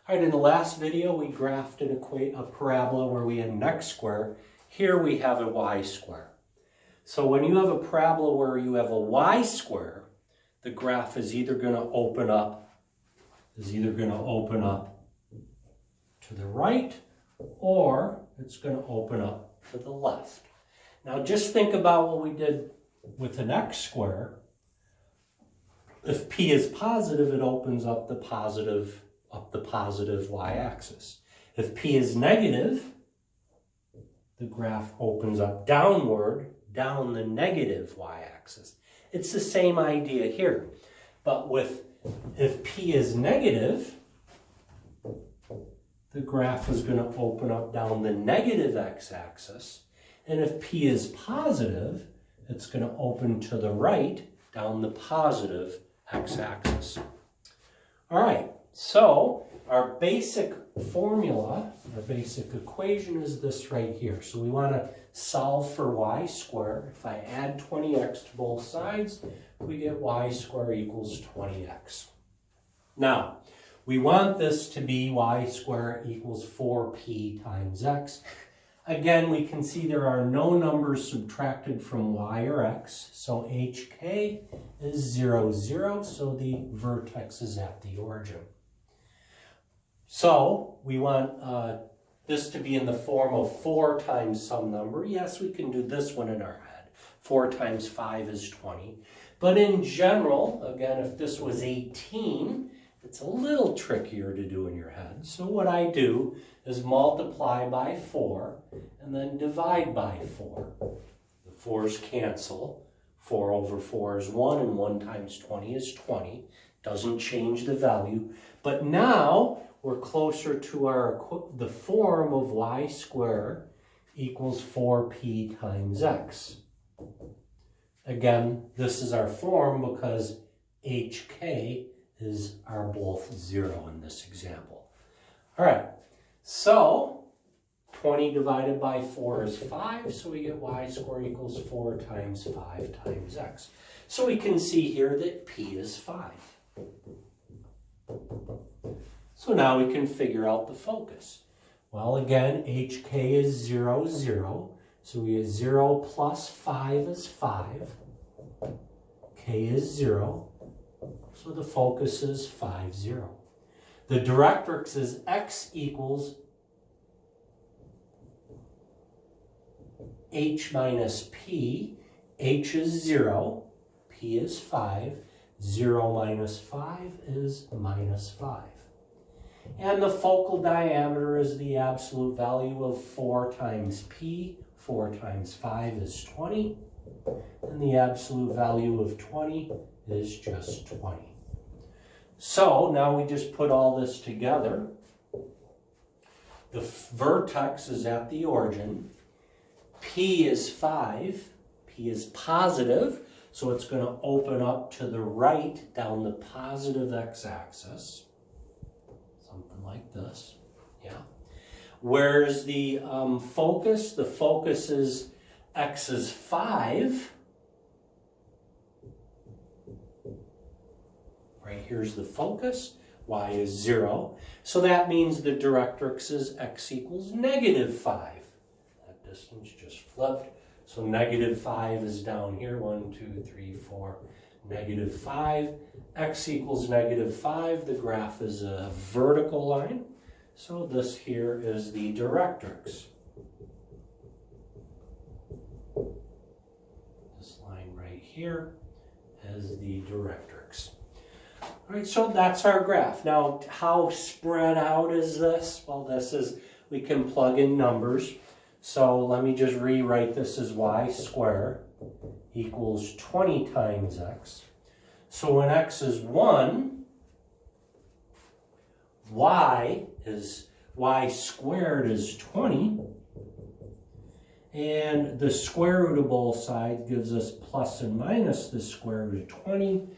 All right, in the last video, we graphed a parabola where we had an x square. Here we have a y square. So when you have a parabola where you have a y square, the graph is either going to open up to the right, or it's going to open up to the left. Now just think about what we did with an x square. If p is positive, it opens up the positive y-axis. If p is negative, the graph opens up downward, down the negative y-axis. It's the same idea here. But if p is negative, the graph is going to open up down the negative x-axis. And if p is positive, it's going to open to the right, down the positive x-axis. All right, so our basic formula, our basic equation is this right here. So we want to solve for y squared. If I add 20x to both sides, we get y squared equals 20x. Now, we want this to be y squared equals 4p times x. Again, we can see there are no numbers subtracted from y or x, so hk is 0, 0, so the vertex is at the origin. So we want this to be in the form of 4 times some number. Yes, we can do this one in our head. 4 times 5 is 20. But in general, again, if this was 18, it's a little trickier to do in your head. So what I do is multiply by 4 and then divide by 4. The 4's cancel. 4 over 4 is 1, and 1 times 20 is 20. Doesn't change the value. But now we're closer to the form of y squared equals 4p times x. Again, this is our form because hk are both 0 in this example. All right, so 20 divided by 4 is 5, so we get y squared equals 4 times 5 times x. So we can see here that p is 5. So now we can figure out the focus. Well, again, hk is 0, 0. So we get 0 plus 5 is 5. K is 0. So the focus is 5, 0. The directrix is x equals h minus p. H is 0. P is 5. 0 minus 5 is minus 5. And the focal diameter is the absolute value of 4 times p. 4 times 5 is 20. And the absolute value of 20 is just 20. So now we just put all this together. The vertex is at the origin. P is 5. P is positive. So it's going to open up to the right down the positive x-axis. Something like this, yeah. Where's the focus? The focus is x is 5. Right here's the focus. Y is 0. So that means the directrix is x equals negative 5. That distance just flipped. So negative 5 is down here. 1, 2, 3, 4. Negative 5. X equals negative 5. The graph is a vertical line. So this here is the directrix. This line right here is the directrix. All right, so that's our graph. Now, how spread out is this? Well, we can plug in numbers. So let me just rewrite this as y squared equals 20 times x. So when x is 1, y squared is 20. And the square root of both sides gives us plus and minus the square root of 20,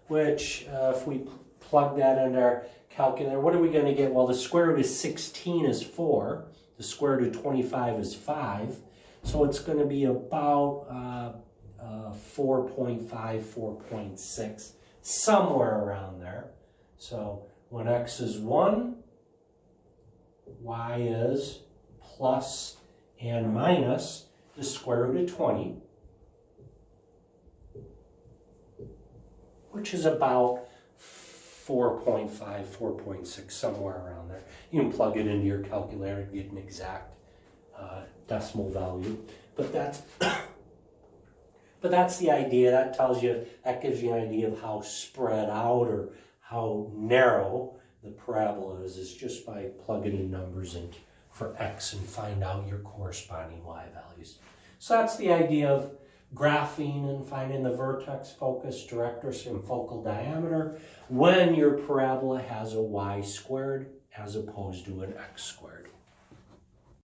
which if we plug that into our calculator, what are we going to get? Well, the square root of 16 is 4. The square root of 25 is 5. So it's going to be about 4.5, 4.6, somewhere around there. So when x is 1, y is plus and minus the square root of 20, which is about 4.5, 4.6, somewhere around there. You can plug it into your calculator and get an exact decimal value. But that's but that's the idea. That gives you an idea of how spread out or how narrow the parabola is just by plugging in numbers in for x and find out your corresponding y values. So that's the idea of graphing and finding the vertex, focus, directress, and focal diameter when your parabola has a y squared as opposed to an x squared.